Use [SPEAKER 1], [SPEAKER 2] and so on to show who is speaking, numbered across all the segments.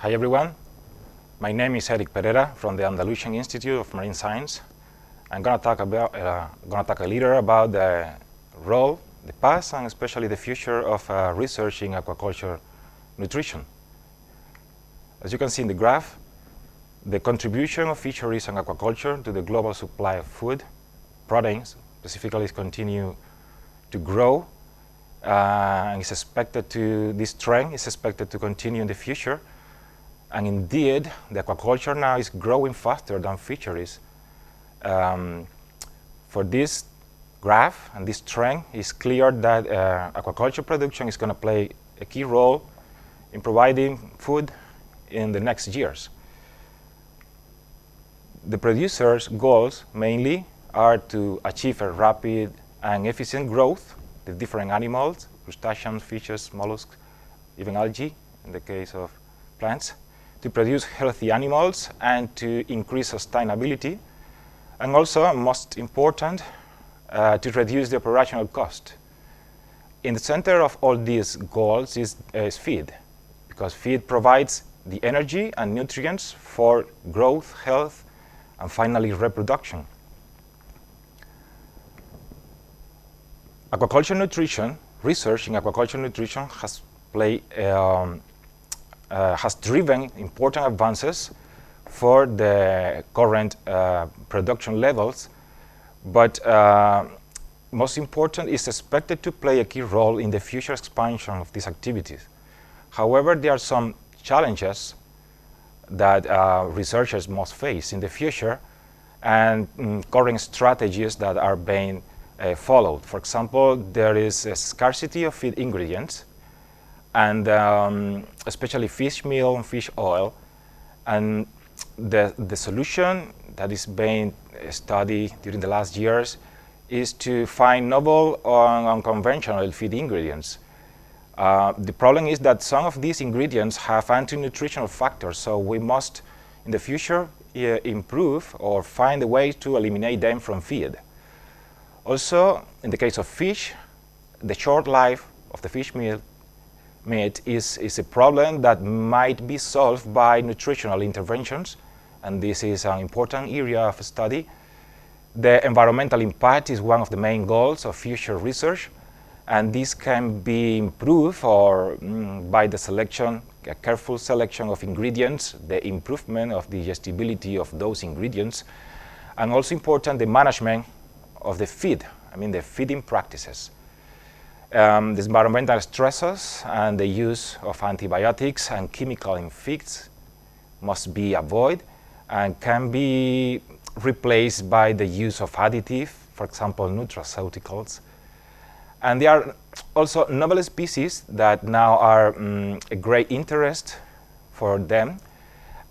[SPEAKER 1] Hi everyone, my name is Eric Pereira from the Andalusian Institute of Marine Science. I'm going to talk a little about the role, the past, and especially the future of research in aquaculture nutrition. As you can see in the graph, the contribution of fisheries and aquaculture to the global supply of food, proteins specifically, continue to grow, and this trend is expected to continue in the future. And indeed, the aquaculture now is growing faster than fisheries. For this graph and this trend, it's clear that aquaculture production is going to play a key role in providing food in the next years. The producers' goals mainly are to achieve a rapid and efficient growth of different animals, crustaceans, fishes, mollusks, even algae in the case of plants, to produce healthy animals and to increase sustainability, and also, most important, to reduce the operational cost. In the center of all these goals is feed, because feed provides the energy and nutrients for growth, health, and finally reproduction. Aquaculture nutrition, research in aquaculture nutrition has driven important advances for the current production levels, but most important, is expected to play a key role in the future expansion of these activities. However, there are some challenges that researchers must face in the future, and current strategies that are being followed. For example, there is a scarcity of feed ingredients, and especially fish meal and fish oil. And the solution that is being studied during the last years is to find novel or unconventional feed ingredients. The problem is that some of these ingredients have anti-nutritional factors, so we must, in the future, improve or find a way to eliminate them from feed. Also, in the case of fish, the short life of the fish meat is a problem that might be solved by nutritional interventions, and this is an important area of study. The environmental impact is one of the main goals of future research, and this can be improved by a careful selection of ingredients, the improvement of the digestibility of those ingredients, and also important, the management of the feed, the feeding practices. The environmental stresses and the use of antibiotics and chemical in feeds must be avoided and can be replaced by the use of additive, for example, nutraceuticals. And there are also novel species that now are a great interest for them,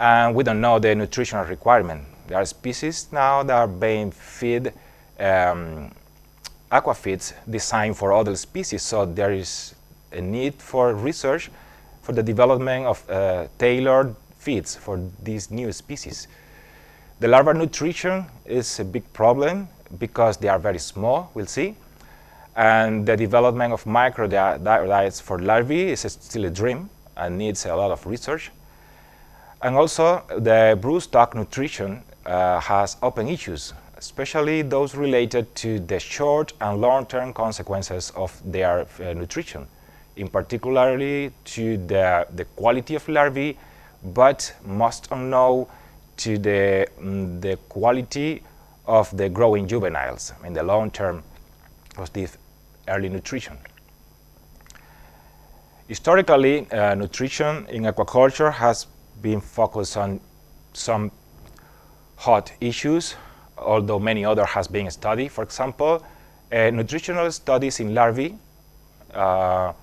[SPEAKER 1] and we don't know the nutritional requirement. There are species now that are being fed aquafeeds designed for other species, so there is a need for research for the development of tailored feeds for these new species. The larval nutrition is a big problem because they are very small, we'll see, and the development of micro diets for larvae is still a dream and needs a lot of research. And also, the broodstock nutrition has open issues, especially those related to the short and long-term consequences of their nutrition, in particularly to the quality of larvae, but most unknown to the quality of the growing juveniles in the long term of this early nutrition. Historically, nutrition in aquaculture has been focused on some hot issues, although many others has been studied. For example, nutritional studies in larvae are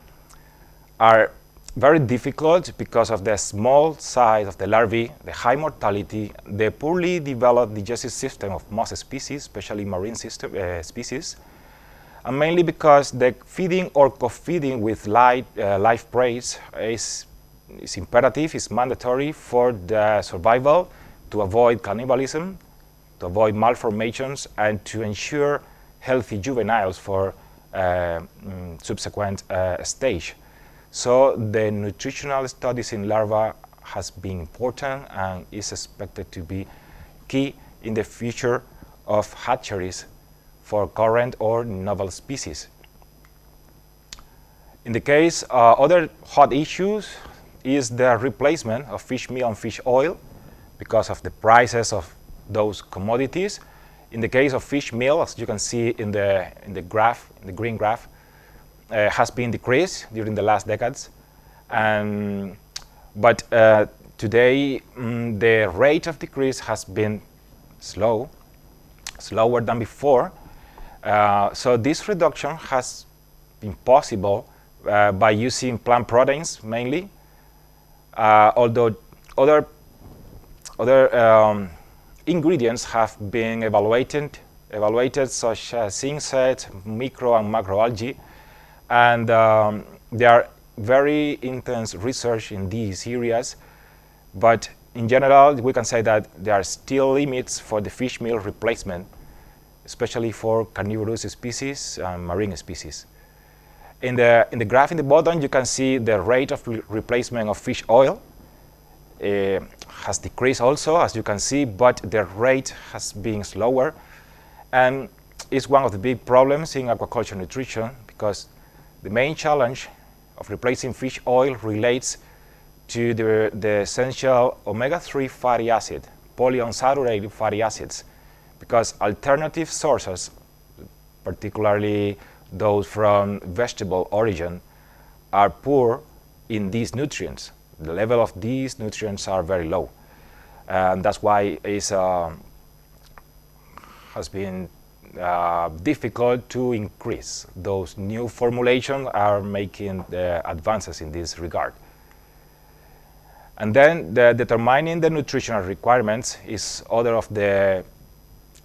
[SPEAKER 1] very difficult because of the small size of the larvae, the high mortality, the poorly developed digestive system of most species, especially marine species, and mainly because the feeding or co-feeding with live prey is imperative, is mandatory for the survival, to avoid cannibalism, to avoid malformations, and to ensure healthy juveniles for subsequent stage. So the nutritional studies in larvae has been important and is expected to be key in the future of hatcheries for current or novel species. In the case, other hot issues is the replacement of fish meal and fish oil because of the prices of those commodities. In the case of fish meal, as you can see in the graph, in the green graph, has been decreased during the last decades. But today, the rate of decrease has been slower than before. So this reduction has been possible by using plant proteins mainly, although other ingredients have been evaluated such as insects, micro and macroalgae, and there are very intense research in these areas, but in general we can say that there are still limits for the fish meal replacement, especially for carnivorous species and marine species. In the graph in the bottom, you can see the rate of replacement of fish oil has decreased also, as you can see, but the rate has been slower, and it's one of the big problems in aquaculture nutrition, because the main challenge of replacing fish oil relates to the essential omega-3 fatty acid, polyunsaturated fatty acids, because alternative sources, particularly those from vegetable origin, are poor in these nutrients. The level of these nutrients are very low, and that's why it has been difficult to increase. Those new formulations are making the advances in this regard. And then determining the nutritional requirements is other of the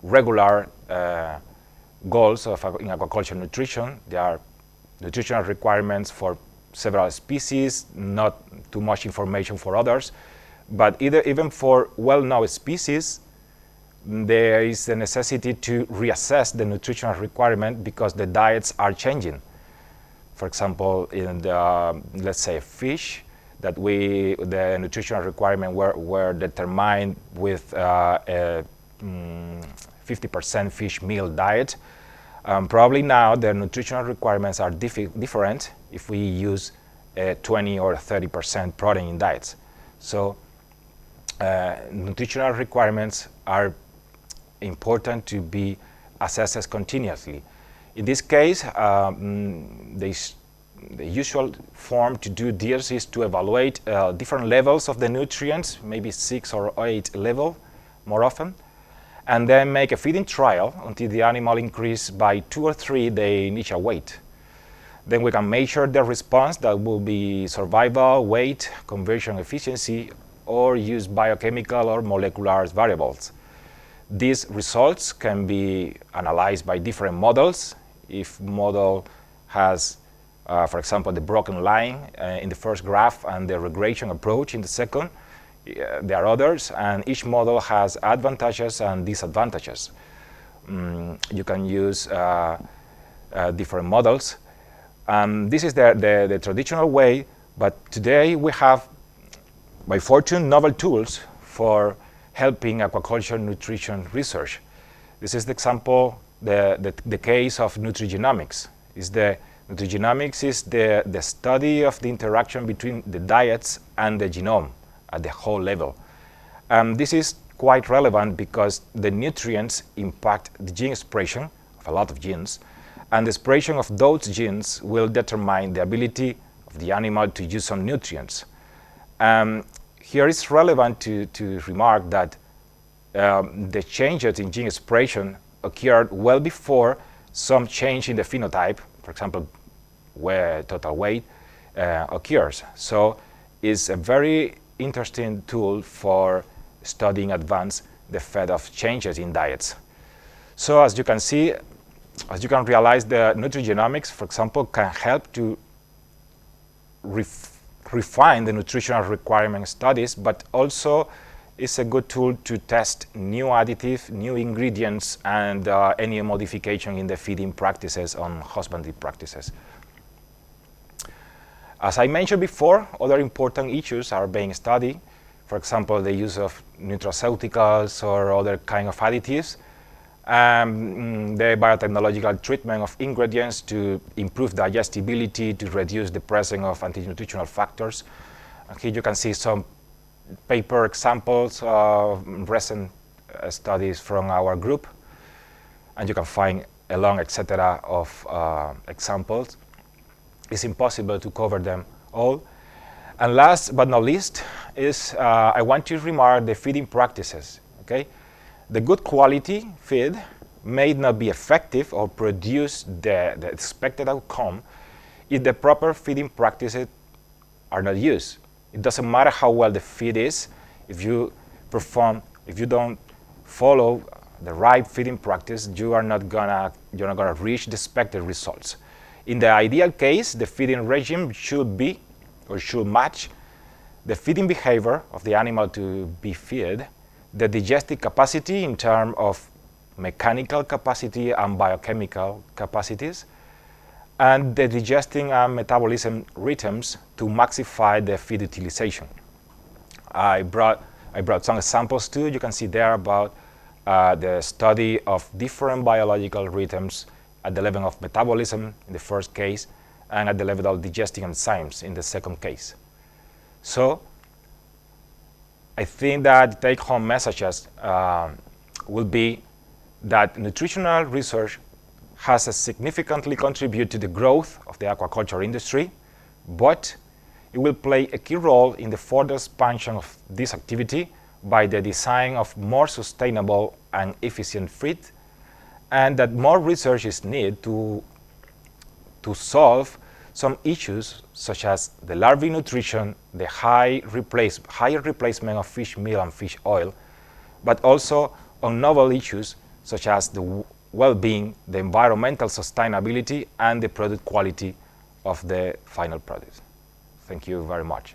[SPEAKER 1] regular goals of in aquaculture nutrition. There are nutritional requirements for several species, not too much information for others, but even for well-known species, there is a necessity to reassess the nutritional requirement because the diets are changing. For example, in the, let's say, fish, that the nutritional requirement were determined with a 50% fish meal diet. Probably now the nutritional requirements are different if we use 20 or 30% protein in diets. So nutritional requirements are important to be assessed continuously. In this case, the usual form to do this is to evaluate different levels of the nutrients, maybe 6 or 8 levels more often, and then make a feeding trial until the animal increase by 2 or 3 the initial weight. Then we can measure the response, that will be survival, weight, conversion efficiency, or use biochemical or molecular variables. These results can be analyzed by different models. If model has, for example, the broken line in the first graph and the regression approach in the second, there are others, and each model has advantages and disadvantages. You can use different models. This is the traditional way, but today we have, by fortune, novel tools for helping aquaculture nutrition research. This is the example, the case of nutrigenomics. Nutrigenomics is the study of the interaction between the diets and the genome at the whole level. This is quite relevant because the nutrients impact the gene expression of a lot of genes, and the expression of those genes will determine the ability of the animal to use some nutrients. Here it's relevant to remark that the changes in gene expression occurred well before some change in the phenotype, for example, where total weight occurs. So it's a very interesting tool for studying advance the effect of changes in diets. So as you can see, as you can realize, the nutrigenomics, for example, can help to refine the nutritional requirement studies, but also is a good tool to test new additives, new ingredients, and any modification in the feeding practices on husbandry practices. As I mentioned before, other important issues are being studied for example, the use of nutraceuticals or other kind of additives, the biotechnological treatment of ingredients to improve digestibility, to reduce the presence of anti-nutritional factors. And here you can see some paper examples of recent studies from our group, and you can find a long etc. of examples. It's impossible to cover them all. And last but not least is I want to remark the feeding practices. Okay, the good quality feed may not be effective or produce the expected outcome if the proper feeding practices are not used. It doesn't matter how well the feed is, if you don't follow the right feeding practice, you're not gonna reach the expected results. In the ideal case, the feeding regime should match the feeding behavior of the animal to be fed, the digestive capacity in terms of mechanical capacity and biochemical capacities, and the digesting and metabolism rhythms to maximize the feed utilization. I brought some examples too. You can see there about the study of different biological rhythms at the level of metabolism in the first case, and at the level of digesting enzymes in the second case. So I think that take-home messages will be that nutritional research has significantly contributed to the growth of the aquaculture industry, but it will play a key role in the further expansion of this activity by the design of more sustainable and efficient feed, and that more research is needed to solve some issues such as the larvae nutrition, the higher replacement of fish meal and fish oil, but also on novel issues such as the well-being, the environmental sustainability, and the product quality of the final product. Thank you very much.